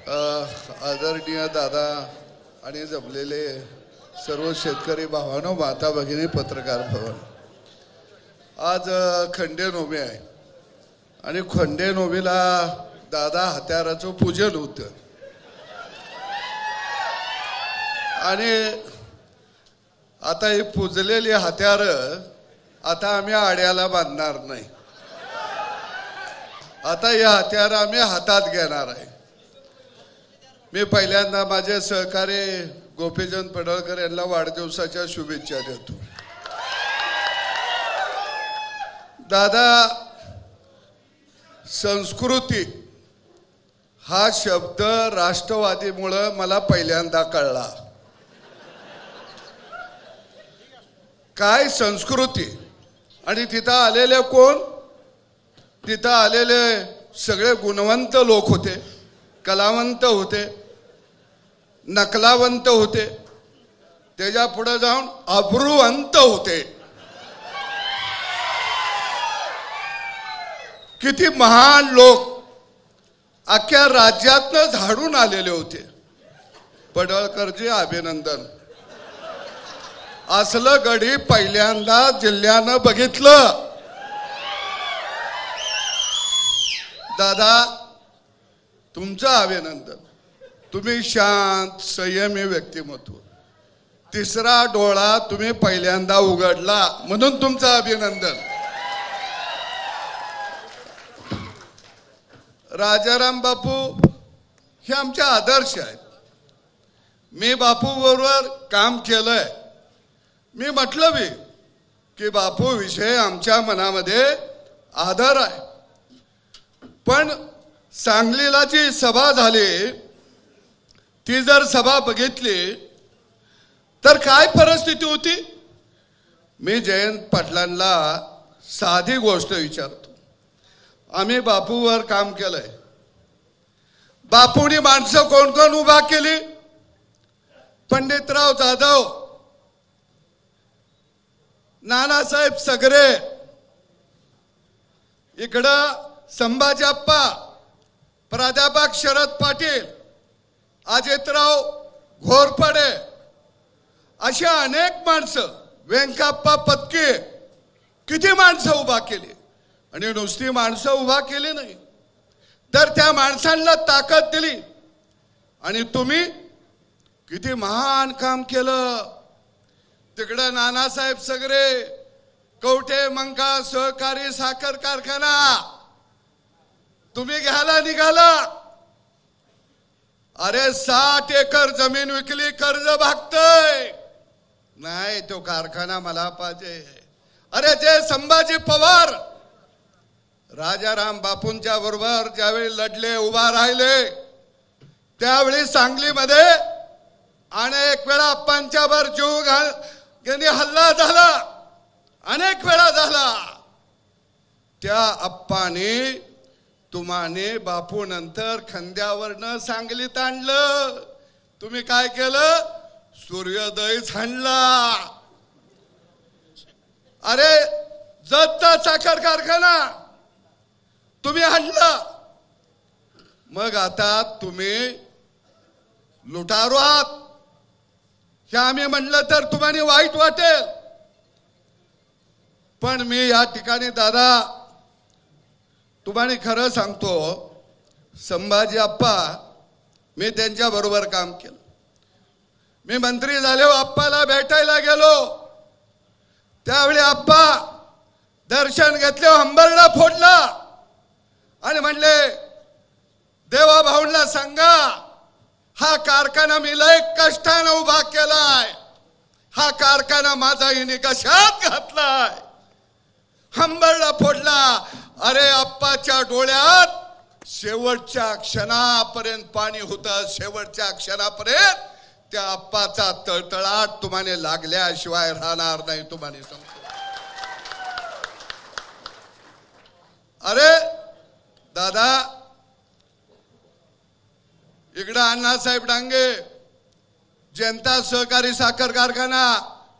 आदरणीय दादा आणि जमलेले सर्व शेतकरी भावांनो, माता भगिनी, पत्रकार भवन, आज खंडेनवमी आहे आणि खंडेनवमीला दादा हत्याराचं पूजन होतं आणि आता ही पूजलेली हत्यार आता आम्ही आड्याला बांधणार नाही. आता हे हत्यार आम्ही हातात घेणार आहे. मी पहिल्यांदा माझे सहकारी गोपीचंद पडळकर यांना वाढदिवसाच्या शुभेच्छा देतो. दादा, संस्कृती हा शब्द राष्ट्रवादीमुळे मला पहिल्यांदा कळला. काय संस्कृती? आणि तिथं आलेले कोण? तिथं आलेले सगळे गुणवंत लोक होते, कलावंत होते, नकलावंत होते, त्याच्या पुढे जाऊन अब्रूवंत होते. किती महान लोक अख्ख्या राज्यातनं झाडून आलेले होते. पडळकरजी अभिनंदन. असलं गडी पहिल्यांदा जिल्ह्यानं बघितलं. दादा, तुमचं अभिनंदन. तुम्ही शांत संयमी व्यक्तिमत्व. तिसरा डोळा तुम्ही पहिल्यांदा उघडला म्हणून तुमचं अभिनंदन. राजाराम बापू हे आमचे आदर्श आहेत. मी बापू बरोबर काम केलंय. मी म्हटलं बी की बापू विषय आमच्या मनामध्ये आदर आहे. पण सांगलीला जी सभा झाली, ती जर सभा बघितली तर काय परिस्थिती होती? मी जयंत पाटलांना साधी गोष्ट विचारतो. आम्ही बापूवर काम केलंय. बापूनी माणसं कोण कोण उभा केली? पंडितराव जाधव, नानासाहेब सगरे, इकडं संभाजी अप्पा, प्राध्यापक शरद पाटील, अजितराव घोरपडे, अशा अनेक माणसं, व्यंकप्पा पत्के, किती माणसं उभा केली. आणि नुसती माणसं उभा केली नाही तर त्या माणसांना ताकद दिली. आणि तुम्ही किती महान काम केलं. तिकडं नानासाहेब सगरे, कवठे मंका सहकारी साखर कारखाना तुम्ही घ्यायला निघाला. अरे 60 एकर जमीन विकली, कर्ज भागतय. नाही, तो कारखाना मला पाहिजे. अरे जे संभाजी पवार राजाराम बापूंच्या बरोबर ज्यावेळी लढले, उभा राहिले, त्यावेळी सांगलीमध्ये अनेक वेळा अप्पांच्या वर जीव यांनी हल्ला झाला, अनेक वेळा झाला. त्या अप्पाने तुम्हाने बापू नंतर खांद्यावरनं सांगलीत आणलं. तुम्ही काय केलं? सूर्योदय हाणला. अरे जतचा साखर कारखाना तुम्ही हाणला. मग आता तुम्ही लुटारू आहात हे आम्ही म्हणलं तर तुम्हाला वाईट वाटेल. पण मी या ठिकाणी दादा तुम्हाला खरं सांगतो, संभाजी अप्पा, मी त्यांच्या बरोबर काम केलं. मी मंत्री झाले, अप्पाला भेटायला गेलो. त्यावेळी अप्पा दर्शन घेतले, हंबरडा फोडला आणि म्हणले, देवा भाऊंना सांगा हा कारखाना मी लय कष्टाने उभा केलाय. हा कारखाना माझा हिने कशात घातलाय. हंबरडा फोडला. अरे अप्पाच्या डोळ्यात शेवटच्या क्षणापर्यंत पाणी होतं. शेवटच्या क्षणापर्यंत त्या अप्पाचा तळतळाट तुम्हाला लागल्याशिवाय राहणार नाही. तुम्हाला सांगतो. अरे दादा, इकडं अण्णासाहेब डांगे जनता सहकारी साखर कारखाना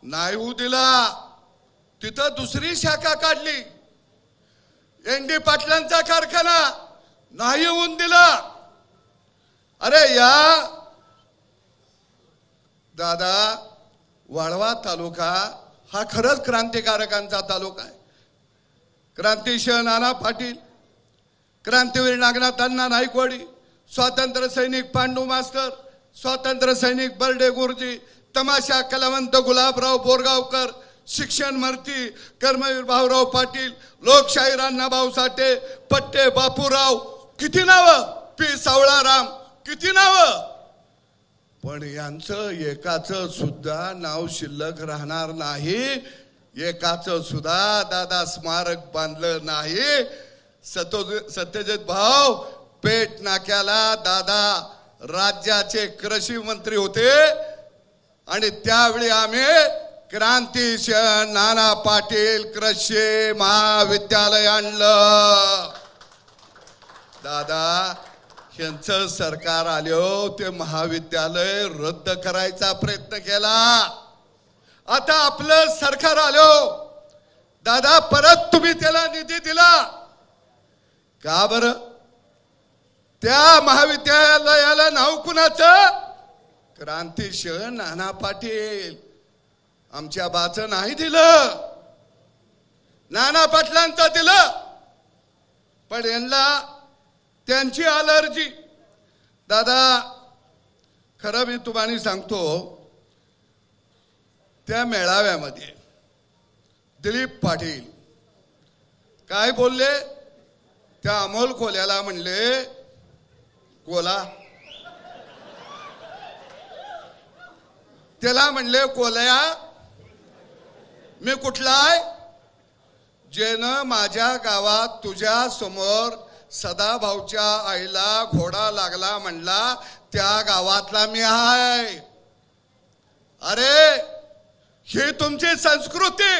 नाही होऊ दिला. तिथं दुसरी शाखा काढली. एनडी पाटलांचा कारखाना नाही होऊन दिला. अरे या दादा, वाळवा तालुका हा खरंच क्रांतिकारकांचा तालुका आहे. क्रांतिशह नाना पाटील, क्रांतीवीर नागनाथ अण्णा नाईकवाडी, स्वातंत्र्य सैनिक पांडू मास्तर, स्वातंत्र्य सैनिक बर्डे गुरुजी, तमाशा कलावंत गुलाबराव बोरगावकर, शिक्षण मंत्री कर्मवीर भाऊराव पाटील, लोकशाहीर अण्णाभाऊ साठे, पट्टे बापूराव, किती नाव, पी सावळाराम, किती नाव. पण यांचं एकाचं सुद्धा नाव शिल्लक राहणार नाही. एकाचं सुद्धा दादा स्मारक बांधलं नाही. सत्यजित भाऊ, पेठ नाक्याला दादा राज्याचे कृषी मंत्री होते आणि त्यावेळी आम्ही क्रांतिशह नाना पाटील कृषी महाविद्यालय आणलं. दादा यांचं सरकार आलो ते महाविद्यालय रद्द करायचा प्रयत्न केला. आता आपलं सरकार आलो दादा, परत तुम्ही त्याला निधी दिला का बरं? त्या महाविद्यालयाला नाव कुणाचं? क्रांतिशह नाना पाटील. आमच्या बाचं नाही दिलं, नाना पाटलांचं दिलं. पण यांना त्यांची अलर्जी. दादा खरं मी तुम्हाला सांगतो, त्या मेळाव्यामध्ये दिलीप पाटील काय बोलले? त्या अमोल कोल्याला म्हणले, कोला, त्याला म्हणले कोल्या मी कुठला आहे? जेनं माझ्या गावात तुझ्या समोर सदाभाऊच्या आईला घोडा लागला म्हणला, त्या गावातला मी आहे. अरे ही तुमची संस्कृती.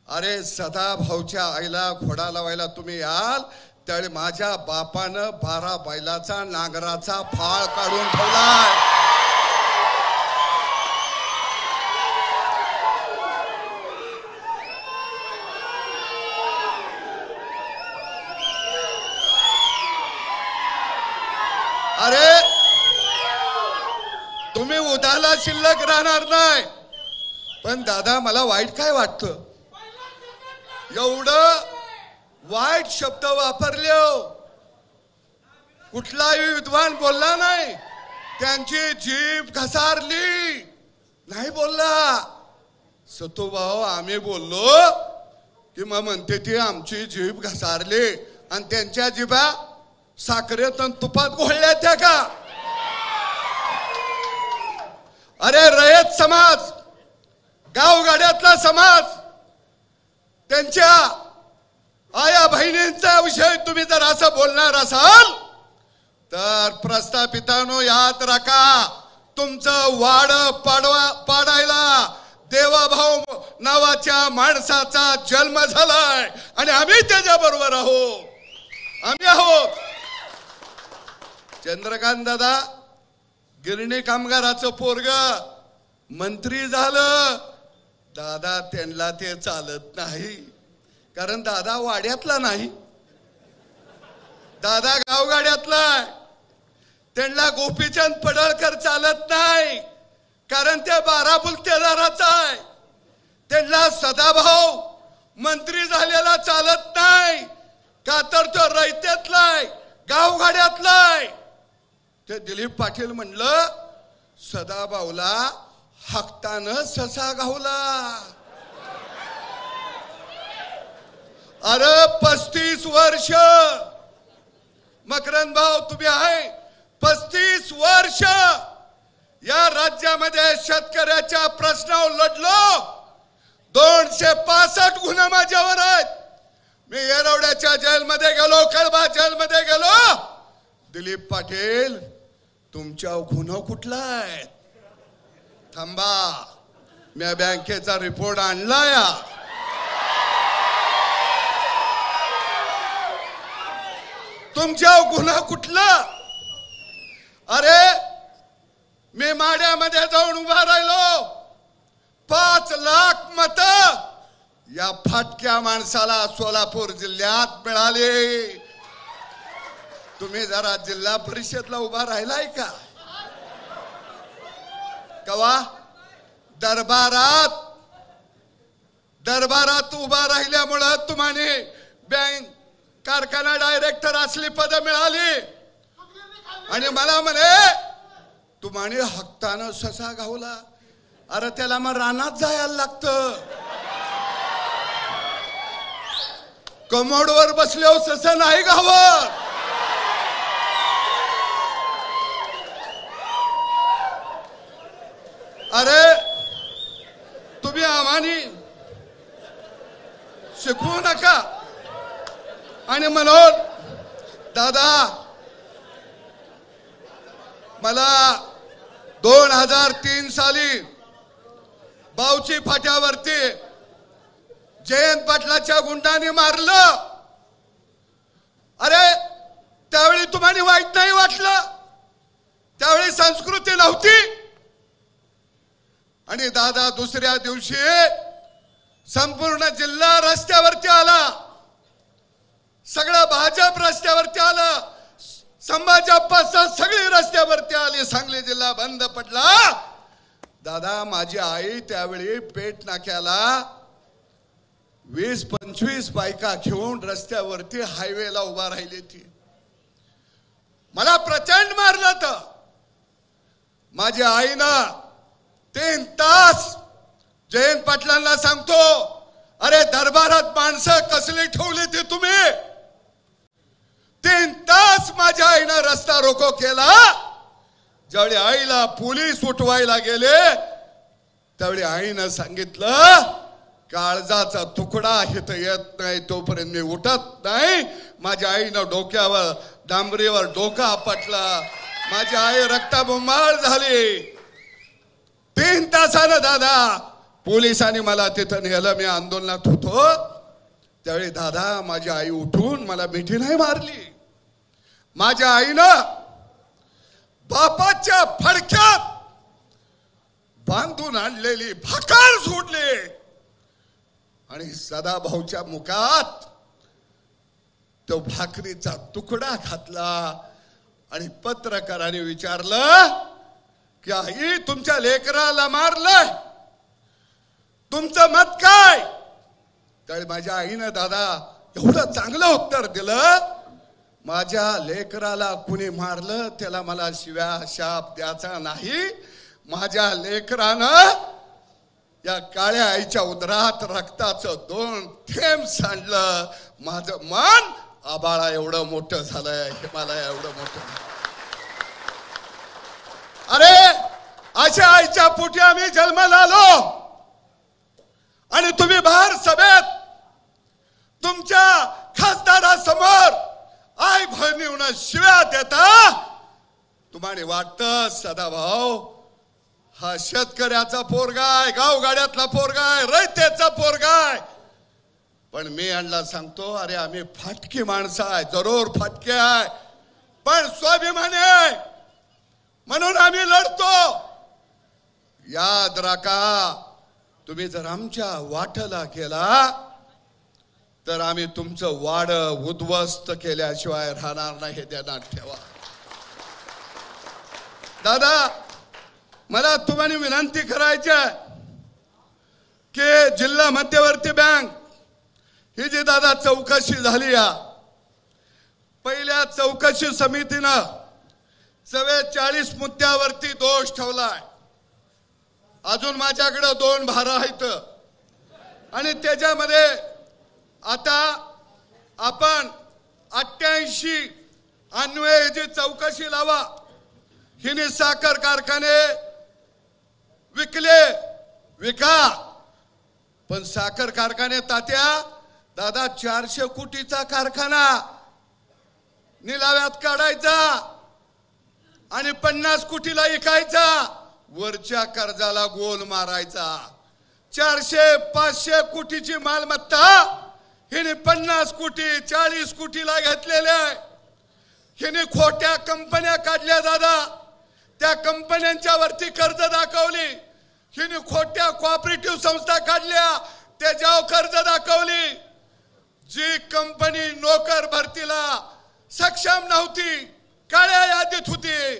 अरे सदाभाऊच्या आईला घोडा लावायला तुम्ही याल, त्यावेळी माझ्या बापानं 12 बैलाचा नांगराचा फाळ काढून ठेवलाय. अरे तुम्ही उद्याला शिल्लक राहणार नाही. पण दादा मला वाईट काय वाटतं, एवढं वाईट शब्द वापरले हो. कुठलाही विद्वान बोलला नाही, त्यांची जीभ घसारली नाही बोलला. सतोभाऊ आम्ही बोललो की मग म्हणते ती आमची जीभ घसारली आणि त्यांच्या जिभा साखरेत आणि तुपात घोळल्या त्या का? अरे रयत समाज, गावगाड्यातला समाज, त्यांच्या आया बहिणींचा विषय तुम्ही जर असं बोलणार असाल तर प्रस्थापितांनो याद राखा, तुमचं वाड पाडायला देवाभाऊ नावाच्या माणसाचा जन्म झालाय आणि आम्ही त्याच्या बरोबर आहोत. आम्ही आहोत. चंद्रकांत दादा गिरणी कामगाराचं पोरग मंत्री झालं. दादा त्यांना ते चालत नाही, कारण दादा वाड्यातला नाही, दादा गावगाड्यातला. त्यांना गोपीचंद पडळकर चालत नाही, कारण ते 12 बुलतेदाराचा आहे. त्यांना सदाभाऊ मंत्री झालेला चालत नाही, का तर तो रयतेतलाय, गावगाड्यातलाय. ते दिलीप पाटील म्हणलं सदाभाऊला हक्तानं ससा गावला. अरे 35 वर्ष मकरंद भाऊ तुम्ही आहे, 35 वर्ष या राज्यामध्ये शेतकऱ्याच्या प्रश्नावर लढलो. 265 गुन्हे माझ्यावर आहेत. मी येरवड्याच्या जेलमध्ये गेलो, कळबा जेलमध्ये गेलो. दिलीप पाटील तुमच्या गुन्हा कुठला आहे? थांबा, मी बँकेचा रिपोर्ट आणलाय. तुमच्या गुन्हा कुठला? अरे मी माड्यामध्ये जाऊन उभा राहिलो, 5 लाख मत या फाटक्या माणसाला सोलापूर जिल्ह्यात मिळाले. तुम्ही जरा जिल्हा परिषदला उभा राहिलाय का? कवा दरबारात उभा राहिल्यामुळे तुम्हाला बँक कारखाना डायरेक्टर असली पद मिळाली आणि मला म्हणे तुम्हाला हक्कानं ससा गावला. अरे त्याला मग रानात जायला लागतं. कमोडवर बसल्यावर ससा नाही गावत. अरे तुम्ही आम्हानी शिकवू नका. आणि म्हणून दादा मला 2003 साली बावची फाट्यावरती जयंत पाटलाच्या गुंडाने मारलं. अरे त्यावेळी तुम्हाला वाईट नाही वाटलं? त्यावेळी संस्कृती नव्हती. आणि दादा दुसऱ्या दिवशी संपूर्ण जिल्हा रस्त्यावरती आला. सगळं भाजप रस्त्यावरती आलं. संभाजीप्पा सगळी रस्त्यावरती आली. सांगली जिल्हा बंद पडला. दादा माझी आई त्यावेळी पेठ नाक्याला 20-25 बायका घेऊन रस्त्यावरती हायवेला उभा राहिली ती. मला प्रचंड मारलं. तर माझ्या आईनं 3 तास जयंत पाटलांना सांगतो, अरे दरबारात माणसं कसली ठेवली ती तुम्ही. 3 तास माझ्या आईनं रस्ता रोको केला. ज्यावेळी आईला पोलीस उठवायला गेले त्यावेळी आईनं सांगितलं, काळजाचा तुकडा इथं येत नाही तोपर्यंत मी उठत नाही. माझ्या आईनं डोक्यावर डांबरीवर डोका आपटला. माझी आई रक्ताबंबाळ झाली. 3 तासानं दादा पोलिसांनी मला तिथं नेलं. मी आंदोलनात होतो त्यावेळी दादा माझी आई उठून मला मिठी नाही मारली. माझ्या आईनं बापाच्या फडक्यात बांधून आणलेली भाकर सोडली आणि सदाभाऊच्या मुखात तो भाकरीचा तुकडा घातला. आणि पत्रकाराने विचारलं की आई तुमच्या लेकराला मारलंय, तुमचं मत काय? त्यावेळी माझ्या आईनं दादा एवढं चांगलं उत्तर दिलं, माझ्या लेकराला कुणी मारलं त्याला मला शिव्या शाप द्यायचा नाही. माझ्या लेकरानं या काळ्या आईच्या उदरात रक्ताचं 2 थेंब सांडलं. माझं मन आबाळा एवढं मोठं झालंय, हिमालय एवढं मोठं. अरे अशा आईच्या पोटी आम्ही जन्माला आलो आणि तुम्ही बाहेर सभेत तुमच्या खासदारासमोर आई बहिणीनं शिव्या देता. तुम्हाला वाटतं सदाभाऊ हा शेतकऱ्याचा पोरगाय, गावगाड्यातला पोरगाय, रयतेचा पोरगाय. पण मी यांना सांगतो, अरे आम्ही फाटकी माणसं आहे, जरूर फाटके आहे, पण स्वाभिमानी आहे म्हणून आम्ही लढतो. याद राखा, तुम्ही जर आमच्या वाटला केला तर आम्ही तुमचं वाड उद्ध्वस्त केल्याशिवाय राहणार नाही, हे ध्यानात ठेवा. दादा मला तुम्हाला विनंती करायची आहे की जिल्हा मध्यवर्ती बँक ही जी दादा चौकशी झाली, या पहिल्या चौकशी समितीनं 44 मुद्द्यावरती दोष ठेवलाय. अजून माझ्याकडे 2 भार आहेत आणि त्याच्यामध्ये आता आपण 88 अन्वये जी चौकशी लावा. हिने साखर कारखाने विका, पण साखर कारखाने तात्या दादा 400 कोटीचा कारखाना निलाव्यात काढायचा आणि 50 कोटीला विकायचा. वरच्या कर्जाला गोल मारायचा. 400-500 कोटीची मालमत्ता हिने 50 कोटी 40 कोटीला घेतलेले आहे. हिने खोट्या कंपन्या काढल्या दादा. त्या कंपन्यांच्या वरती कर्ज दाखवली. हिने खोट्या कोऑपरेटिव्ह संस्था काढल्या, त्याच्यावर कर्ज दाखवली. जी कंपनी नोकर भरतीला सक्षम नव्हती, काळ्या यादीत होती,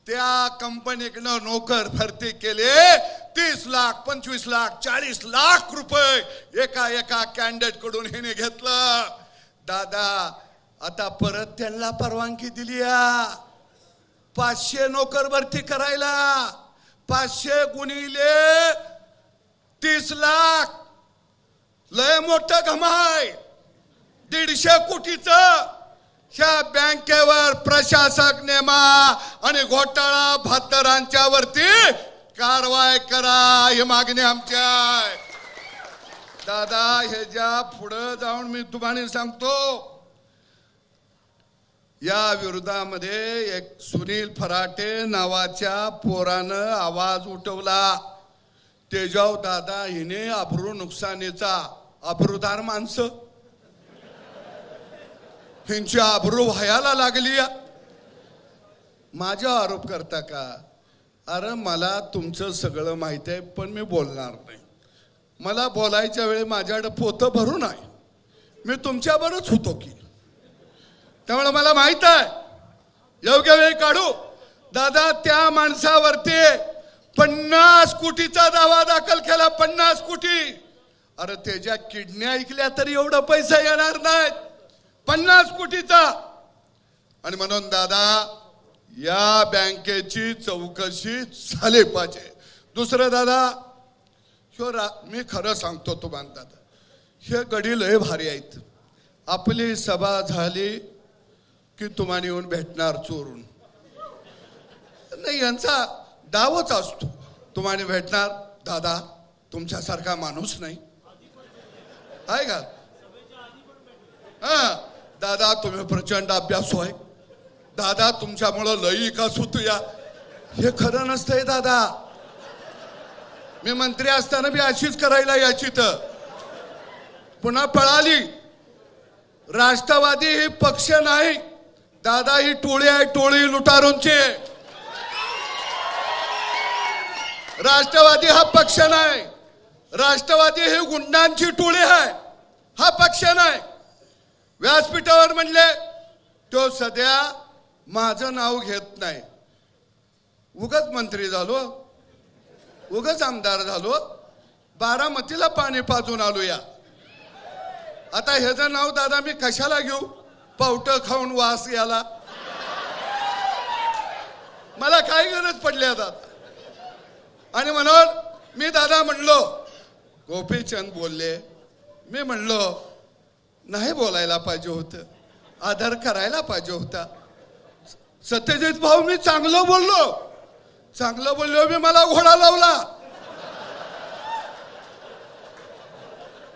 त्या कंपनीकडनं नोकर भरती केले. 30 लाख 25 लाख 40 लाख रुपये एका एका कॅन्डिडेट कडून हिने घेतलं. दादा आता परत त्यांना परवानगी दिली 500 नोकर भरती करायला. 500 गुणिले 30 लाख लय मोठं घमाय. 150 कोटीचं ह्या बँकेवर प्रशासक नेमा आणि घोटाळा भातरांच्या वरती कारवाई करा ही मागणी आमची आहे. दादा ह्याच्या पुढे जाऊन मी तुम्हाला सांगतो, या विरोधामध्ये एक सुनील फराटे नावाच्या पोरानं आवाज उठवला. तेजाव दादा हिने अब्रू नुकसानीचा, अब्रूदार माणसं ह्यांची अब्रू व्हायला लागली. माझा आरोप करता का? अरे मला तुमचं सगळं माहिती आहे, पण मी बोलणार नाही. मला बोलायच्या वेळी माझ्याकडे पोतं भरून आहे. मी तुमच्याबरोबरच होतो की, त्यामुळे मला माहित आहे योग्य वेळी काढू. दादा त्या माणसावरती 50 कोटीचा दावा दाखल केला. 50 कोटी. अरे त्याच्या किडन्या ऐकल्या तरी एवढा पैसा येणार नाही. 50 कोटीचा. आणि म्हणून दादा या बँकेची चौकशी झाली पाहिजे. दुसरं दादा मी खरं सांगतो तुम्हाला दादा, हे गडी लय भारी आहेत. आपली सभा झाली की तुम्हाला येऊन भेटणार चोरून. नाही यांचा डावच असतो. तुम्हाला भेटणार. दादा तुमच्यासारखा माणूस नाही आहे का? हा दादा तुम्ही प्रचंड अभ्यास होय. दादा तुमच्यामुळं लई विकास होतो. या हे खरं नसतंय दादा. मी मंत्री असताना बी अशीच करायला याची तर पुन्हा पळाली. राष्ट्रवादी ही पक्ष नाही दादा, ही टोळी आहे. टोळी लुटारूंची. राष्ट्रवादी हा पक्ष नाही. राष्ट्रवादी ही गुंडांची टोळी आहे, हा पक्ष नाही. व्यासपीठावर म्हणले तो सध्या माझं नाव घेत नाही. उगाच मंत्री झालो, उगाच आमदार झालो, बारामतीला पाणी पाजून आलो. या आता ह्याचं नाव दादा मी कशाला घेऊ? पावट खाऊन वास याला मला काय गरज पडली दादा. आणि म्हणून मी दादा म्हणलो, गोपीचंद बोलले, मी म्हणलो नाही बोलायला पाहिजे होतं, आदर करायला पाहिजे होता. सत्यजित भाऊ मी चांगलं बोललो मी, मला घोडा लावला.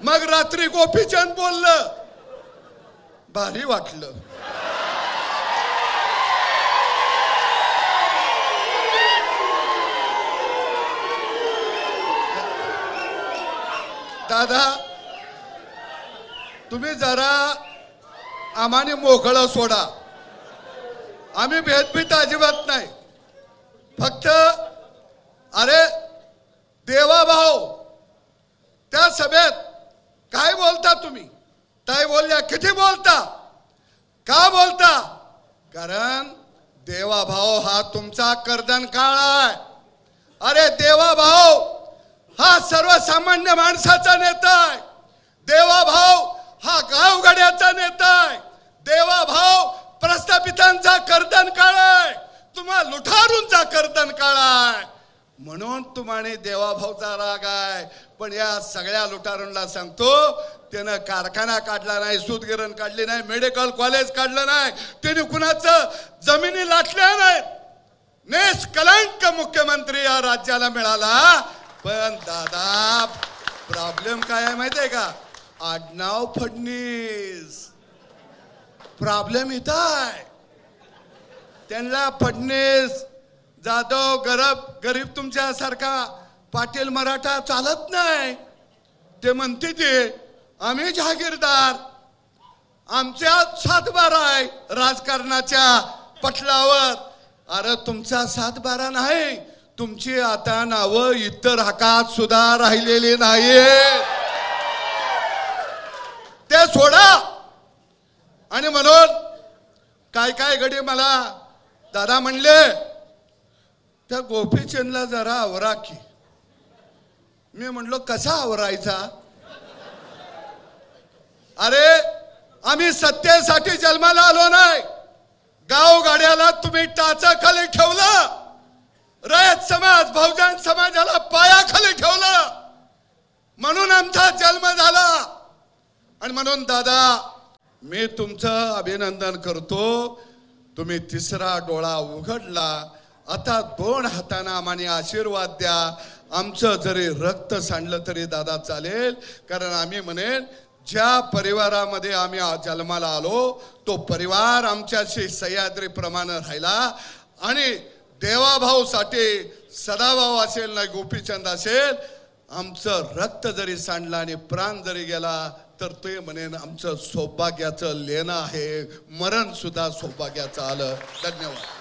मग रात्री गोपीचंद बोललं, भारी वाटलं. दादा तुम्ही जरा आम्हाने मोकळं सोडा. आम्ही भेदभीत अजिबात नाही. फक्त अरे देवा भाऊ त्या सभेत काय बोलता तुम्ही? काय बोलल्या? किती बोलता? का बोलता? कारण देवा भाऊ हा तुमचा कर्दन काळ आहे. अरे देवा भाऊ हा सर्वसामान्य माणसाचा नेता आहे. देवा भाऊ हा गावगाड्याचा नेता आहे. देवा भाऊ प्रस्थापितांचा कर्दन काळ आहे. तुम्हा लुटारूंचा कर्दन काळ आहे. म्हणून तुम्हाला देवाभाऊचा राग आहे. पण या सगळ्या लुटारूंना सांगतो, त्यानं कारखाना काढला नाही, सूतगिरण काढली नाही, मेडिकल कॉलेज काढलं नाही, त्याने कुणाचं जमिनी लाटल्या नाहीत. निष्कलंक मुख्यमंत्री या राज्याला मिळाला. पण दादा प्रॉब्लेम काय आहे माहितीये का? आडनाव फडणीस. प्रॉब्लेम इथं आहे. त्यांना फडणीस जाधव गरीब तुमच्यासारखा पाटील मराठा चालत नाही. ते म्हणते ते आम्ही जहागीरदार, आमच्या 7-12 आहे राजकारणाच्या पटलावर. अरे तुमचा 7-12 नाही, तुमची आता नावं इतर हकात सुद्धा राहिलेली नाही. ते सोडा. आणि म्हणून काय काय घडी मला दादा म्हणले त्या गोपीचंदला जरा आवरा की. मी म्हणलो कसा आवरायचा. अरे आम्ही सत्तेसाठी जन्माला आलो नाही. गावगाड्याला तुम्ही टाचाखाली ठेवलं. रयत समाज बहुजन समाजाला पायाखाली ठेवलं. म्हणून आमचा जन्म झाला. आणि म्हणून दादा मी तुमचं अभिनंदन करतो. तुम्ही तिसरा डोळा उघडला. आता 2 हातांना आम्हाला आशीर्वाद द्या. आमचं जरी रक्त सांडलं तरी दादा चालेल. कारण आम्ही म्हणेन ज्या परिवारामध्ये आम्ही जन्माला आलो तो परिवार आमच्याशी सह्याद्रीप्रमाणे राहिला. आणि देवाभाऊसाठी सदाभाऊ असेल ना गोपीचंद असेल, आमचं रक्त जरी सांडलं आणि प्राण जरी गेला तर ते म्हणेन आमचं सौभाग्याचं लेणं आहे. मरण सुद्धा सौभाग्याचं आलं. धन्यवाद.